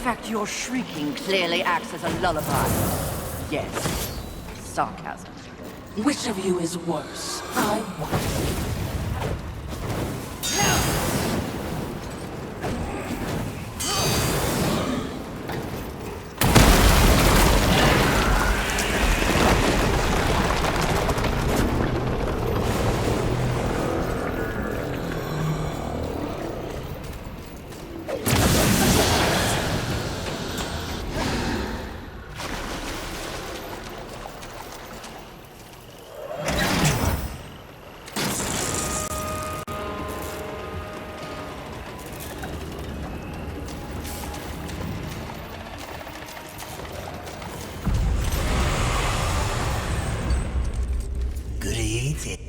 fact, your shrieking clearly acts as a lullaby. Yes, sarcasm. Which of you is worse? I wonder.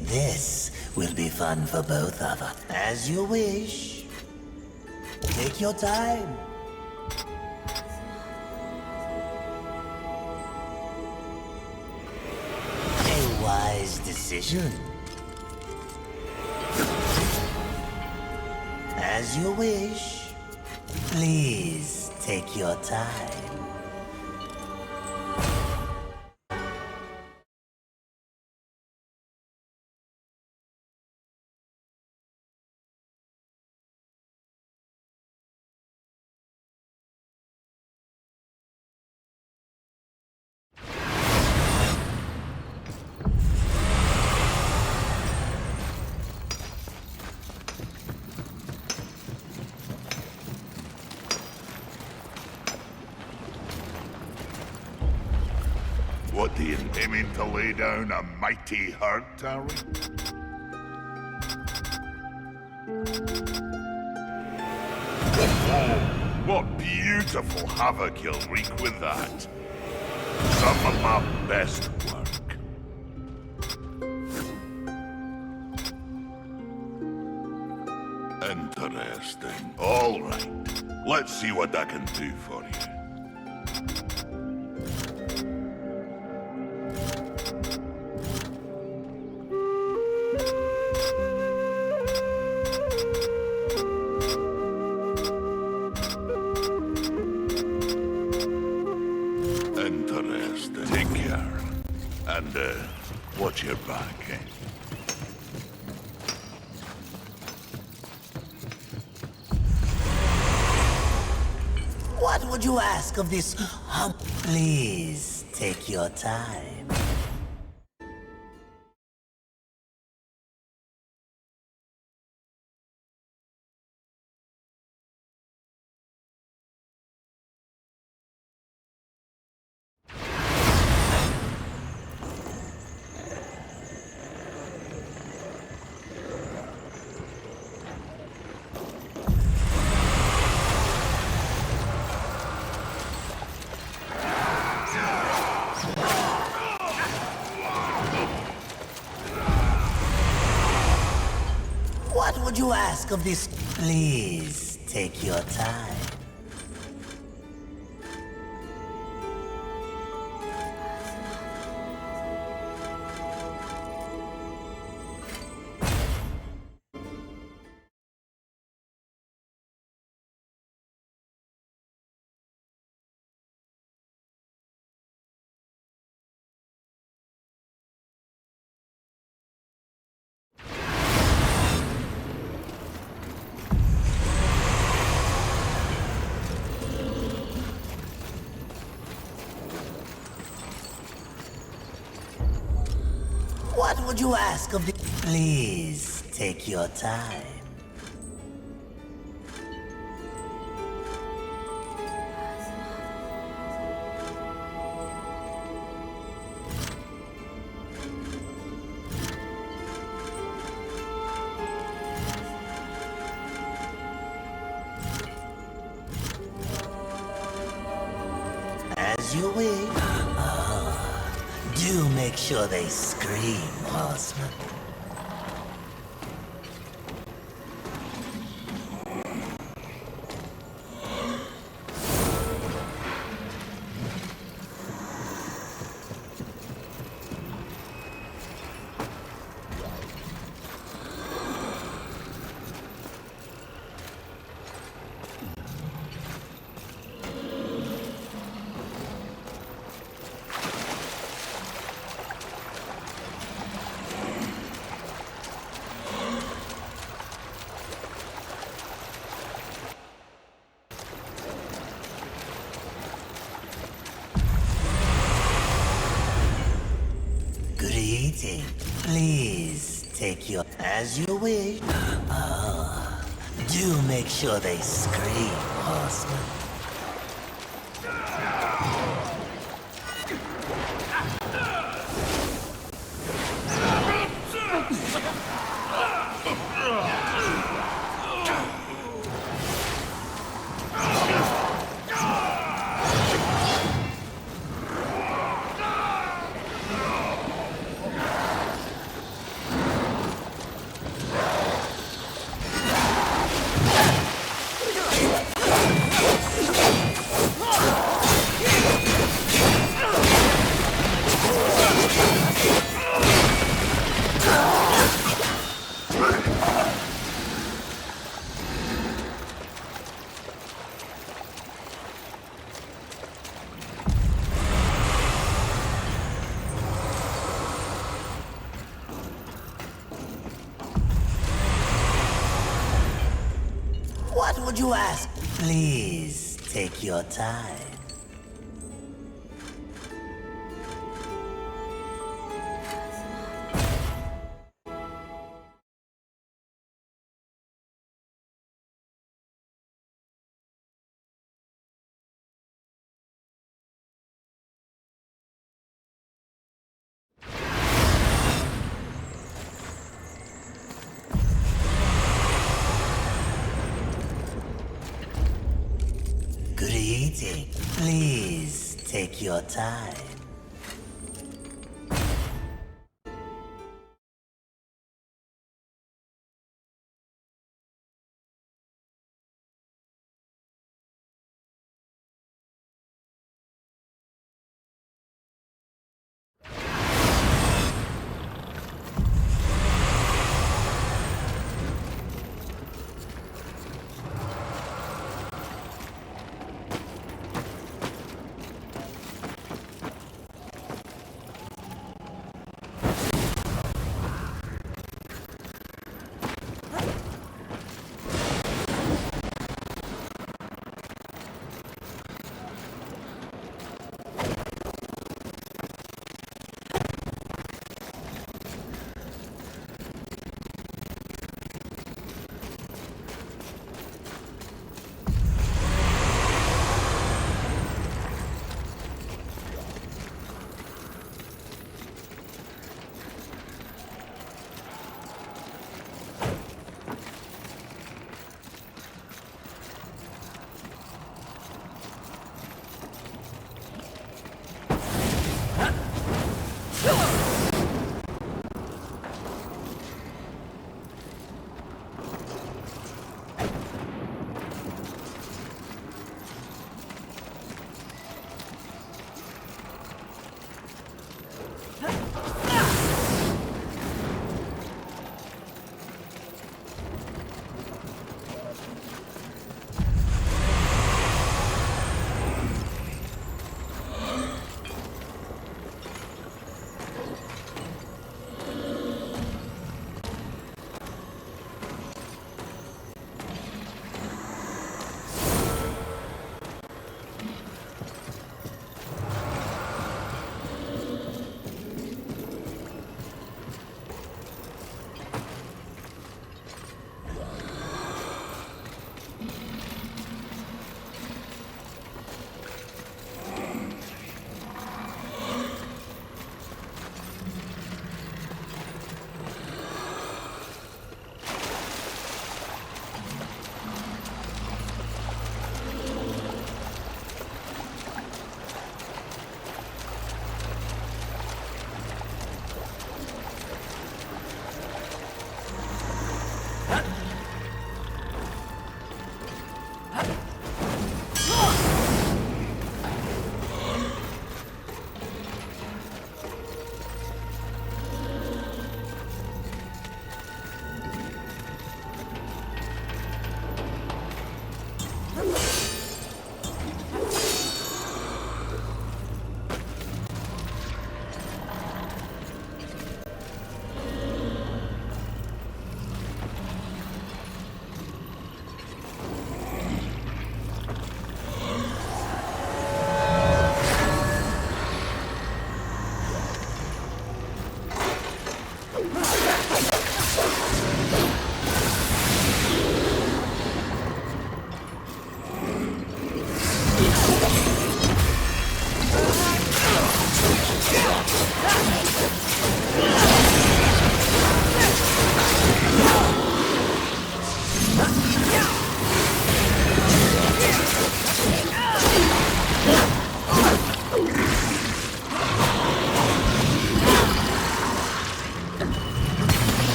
This will be fun for both of us. As you wish. Take your time. A wise decision. As you wish. Please take your time. What do you aiming to lay down a mighty herd, are we? Oh, what beautiful havoc you'll wreak with that. Some of my best work. Interesting. All right. Let's see what I can do for you. Interesting. Take care. And, watch your back, eh? What would you ask of this Please take your time. What would you ask of this? Please take your time. What would you ask of the... Please take your time. As you wish. Do make sure they scream, horseman. Greeting. Please take your as you wish. Ah, do make sure they scream, horseman. What would you ask? Please take your time. Greeting. Please take your time.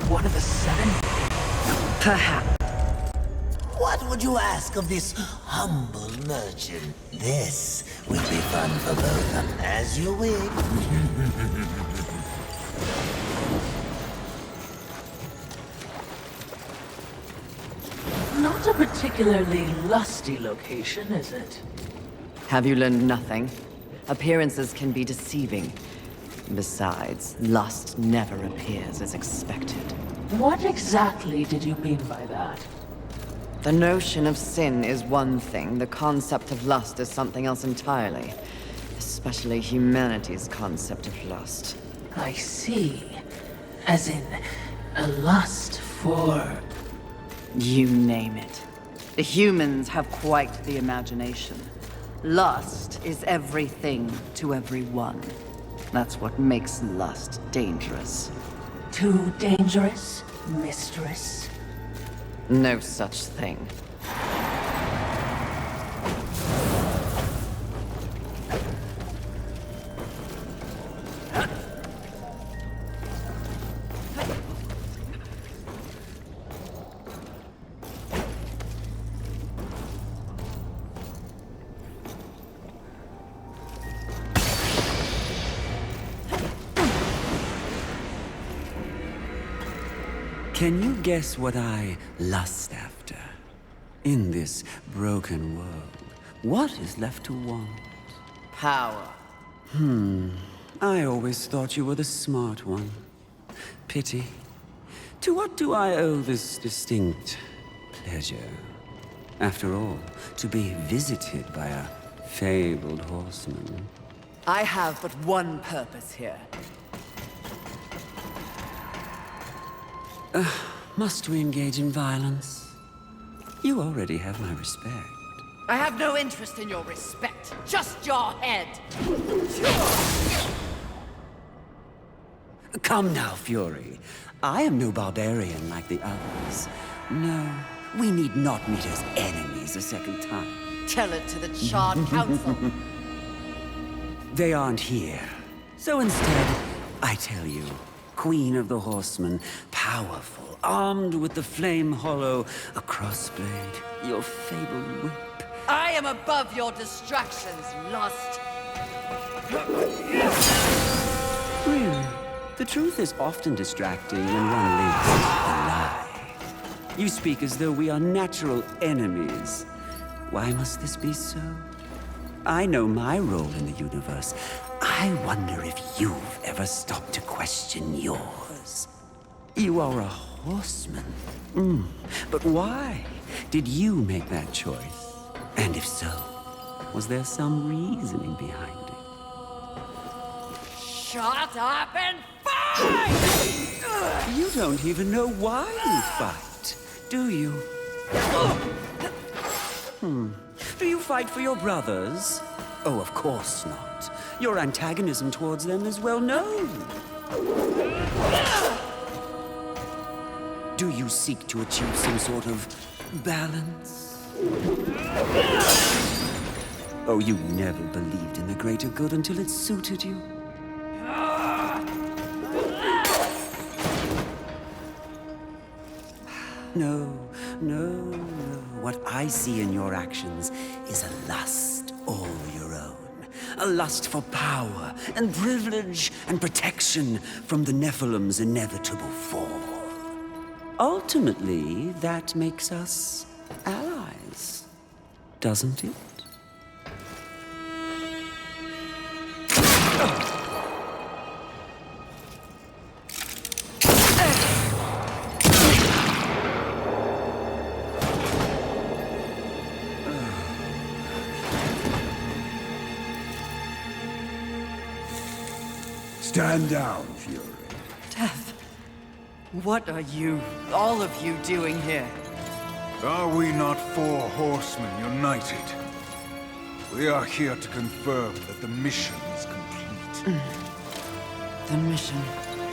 One of the 7? Perhaps. What would you ask of this humble merchant? This will be fun for both, as you wish. Not a particularly lusty location, is it? Have you learned nothing? Appearances can be deceiving. Besides, lust never appears as expected. What exactly did you mean by that? The notion of sin is one thing, the concept of lust is something else entirely. Especially humanity's concept of lust. I see. As in, a lust for... You name it. The humans have quite the imagination. Lust is everything to everyone. That's what makes lust dangerous. Too dangerous, mistress? No such thing. Can you guess what I lust after? In this broken world, what is left to want? Power. I always thought you were the smart one. Pity. To what do I owe this distinct pleasure? After all, to be visited by a fabled horseman. I have but one purpose here. Must we engage in violence? You already have my respect. I have no interest in your respect, just your head. Come now, Fury. I am no barbarian like the others. No, we need not meet as enemies a second time. Tell it to the Charred Council. They aren't here. So instead, I tell you, Queen of the Horsemen, powerful, armed with the flame hollow, a crossblade, your fabled whip. I am above your distractions, lust. Really? The truth is often distracting when one lives a lie. You speak as though we are natural enemies. Why must this be so? I know my role in the universe. I wonder if you've ever stopped to question yours. You are a horseman. But why did you make that choice? And if so, was there some reasoning behind it? Shut up and fight! You don't even know why you fight, do you? Do you fight for your brothers? Oh, of course not. Your antagonism towards them is well known. Do you seek to achieve some sort of balance? Oh, you never believed in the greater good until it suited you. No, No. What I see in your actions is a lust all your own. A lust for power and privilege and protection from the Nephilim's inevitable fall. Ultimately, that makes us allies, doesn't it? Stand down, Fury. Death. What are you, all of you, doing here? Are we not four horsemen united? We are here to confirm that the mission is complete. The mission.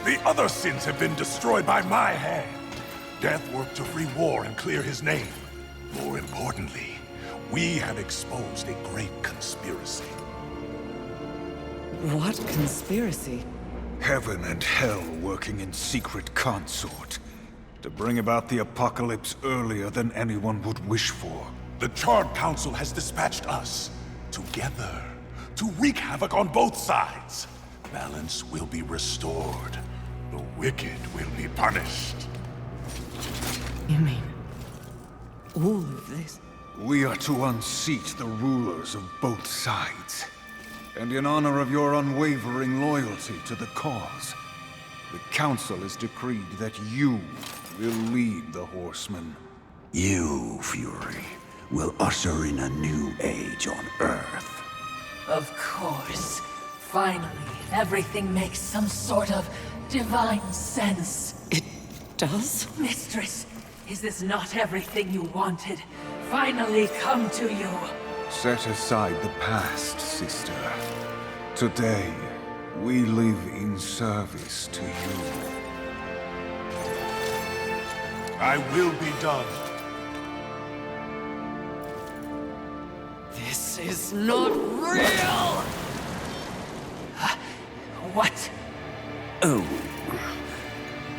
The other sins have been destroyed by my hand. Death worked to free War and clear his name. More importantly, we have exposed a great conspiracy. What conspiracy? Heaven and hell working in secret consort to bring about the apocalypse earlier than anyone would wish for. The Charred Council has dispatched us together to wreak havoc on both sides. Balance will be restored. The wicked will be punished. You mean all of this? We are to unseat the rulers of both sides. And in honor of your unwavering loyalty to the cause, the Council has decreed that you will lead the Horsemen. You, Fury, will usher in a new age on Earth. Of course. Finally, everything makes some sort of divine sense. It does? Mistress, is this not everything you wanted? Finally come to you. Set aside the past, sister. Today, we live in service to you. I will be done. This is not real! What? Oh,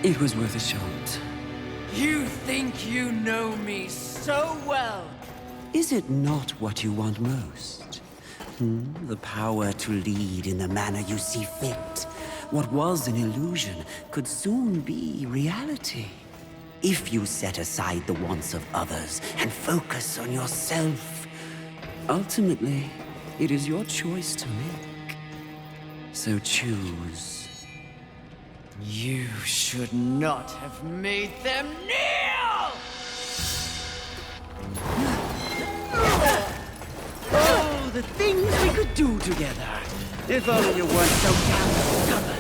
it was worth a shot. You think you know me so well! Is it not what you want most? The power to lead in the manner you see fit. What was an illusion could soon be reality. If you set aside the wants of others and focus on yourself, ultimately, it is your choice to make. So choose. You should not have made them kneel! Oh, the things we could do together. If only you weren't so damn stubborn.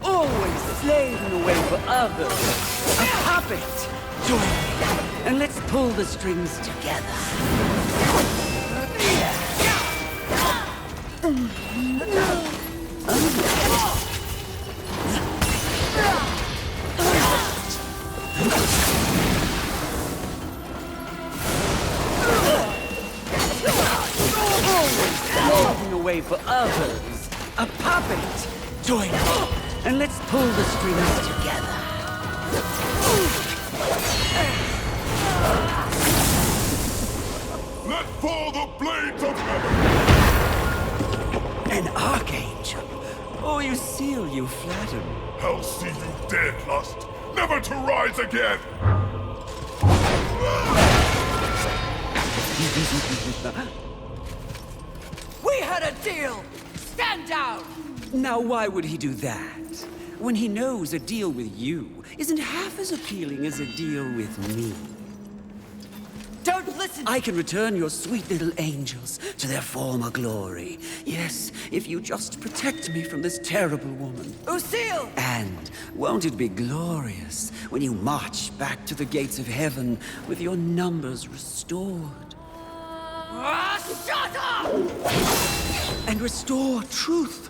Always slaving away for others. A puppet. Join me, and let's pull the strings together. Slaving away for others. A puppet. Join me, and let's pull the strings together. Let fall the blades of heaven! An archangel. Oh, you seal, you flatter. I'll see you dead, Lust, never to rise again! We had a deal! Stand down! Now, why would he do that? When he knows a deal with you isn't half as appealing as a deal with me. Don't listen listen! I can return your sweet little angels to their former glory. Yes, if you just protect me from this terrible woman. Lucille! And won't it be glorious when you march back to the gates of heaven with your numbers restored? Shut up! And restore truth,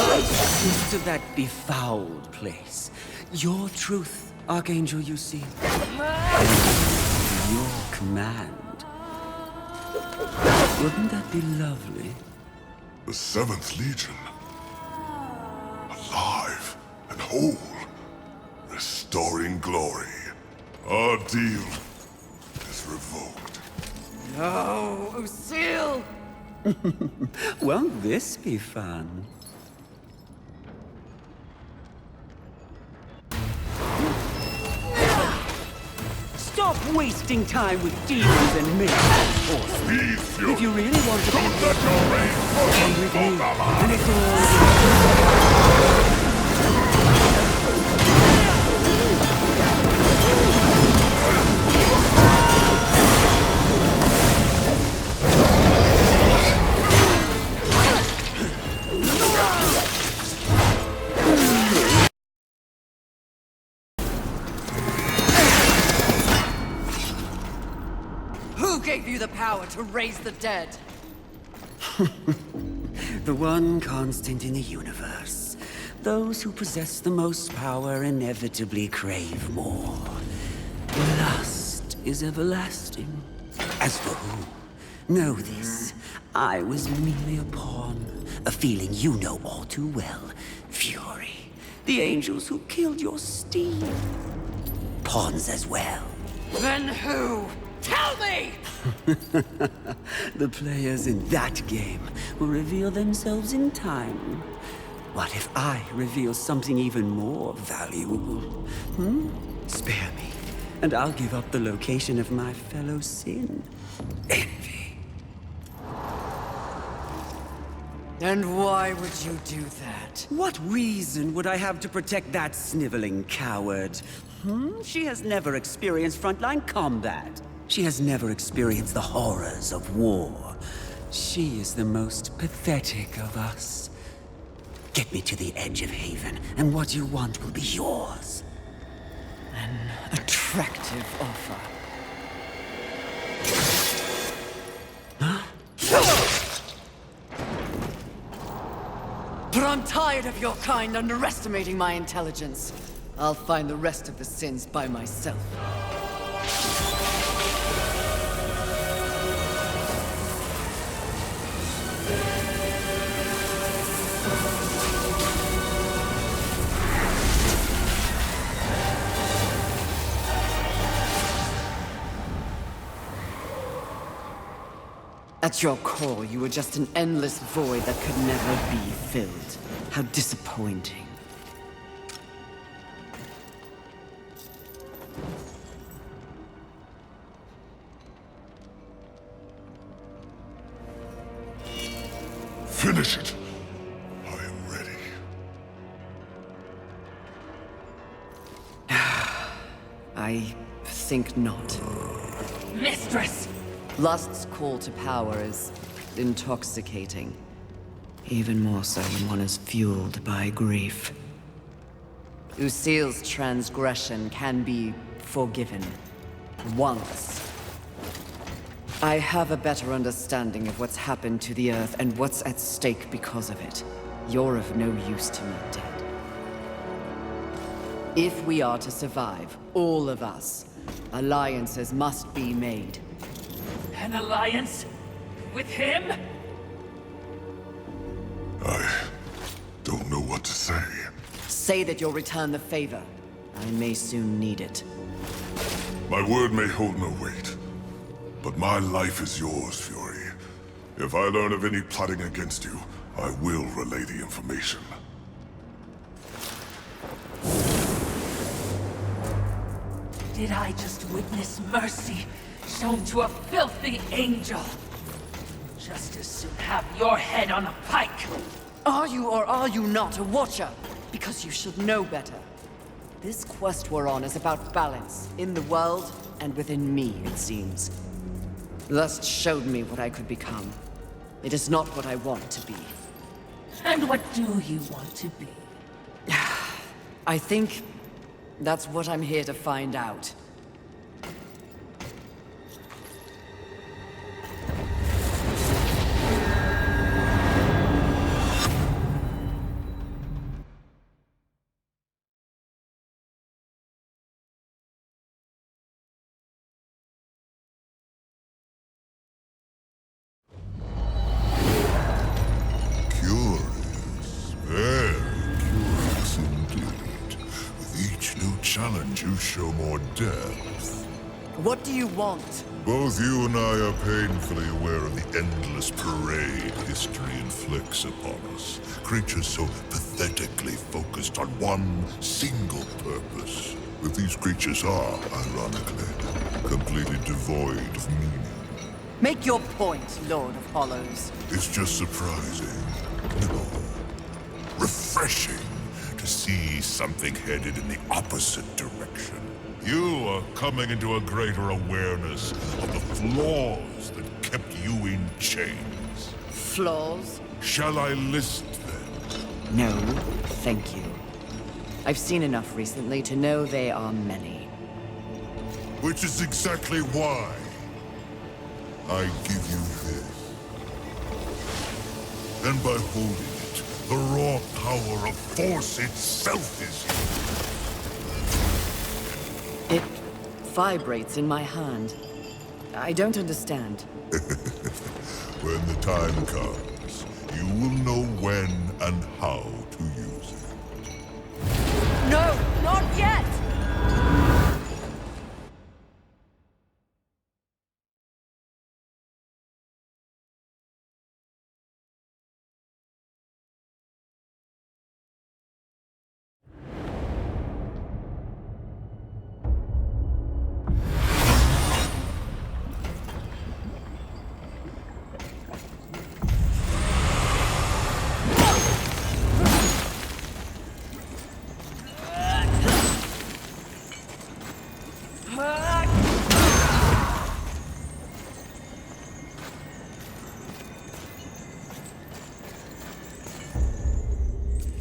righteousness to that befouled place. Your truth, Archangel, you see. Your command. Wouldn't that be lovely? The 7th Legion. Alive and whole. Restoring glory. Our deal is revoked. No, Lucille! Won't this be fun? Stop wasting time with demons and men. Be fury. If you really want to Don't let your rage come with me, burn, and it's all Who gave you the power to raise the dead? the one constant in the universe. Those who possess the most power inevitably crave more. Lust is everlasting. As for who, know this. I was merely a pawn. A feeling you know all too well. Fury. The angels who killed your steed. Pawns as well. Then who? Tell me! The players in that game will reveal themselves in time. What if I reveal something even more valuable? Spare me, and I'll give up the location of my fellow sin. Envy. And why would you do that? What reason would I have to protect that sniveling coward? She has never experienced frontline combat. She has never experienced the horrors of war. She is the most pathetic of us. Get me to the edge of Haven, and what you want will be yours. An attractive offer. But I'm tired of your kind underestimating my intelligence. I'll find the rest of the sins by myself. At your core, you were just an endless void that could never be filled. How disappointing. Finish it. I am ready. I think not. Mistress! Lust's call to power is intoxicating. Even more so when one is fueled by grief. Lucille's transgression can be forgiven. Once. I have a better understanding of what's happened to the Earth and what's at stake because of it. You're of no use to me, dead. If we are to survive, all of us, alliances must be made. An alliance? With him? I don't know what to say. Say that you'll return the favor. I may soon need it. My word may hold no weight, but my life is yours, Fury. If I learn of any plotting against you, I will relay the information. Did I just witness mercy shown to a filthy angel? Just as soon have your head on a pike! Are you or are you not a Watcher? Because you should know better. This quest we're on is about balance, in the world and within me, it seems. Lust showed me what I could become. It is not what I want to be. And what do you want to be? I think that's what I'm here to find out. Curious, very curious indeed. With each new challenge, you show more depth. What do you want? Both you and I are painfully aware of the endless parade history inflicts upon us. Creatures so pathetically focused on one single purpose. But these creatures are, ironically, completely devoid of meaning. Make your point, Lord of Hollows. It's just surprising. No. Refreshing to see something headed in the opposite direction. You are coming into a greater awareness of the flaws that kept you in chains. Flaws? Shall I list them? No, thank you. I've seen enough recently to know they are many. Which is exactly why I give you this. And by holding it, the raw power of Force itself is here. It vibrates in my hand. I don't understand. When the time comes, you will know when and how to use it. No, not yet!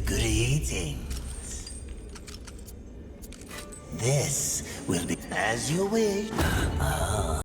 Greetings. This will be as you wish.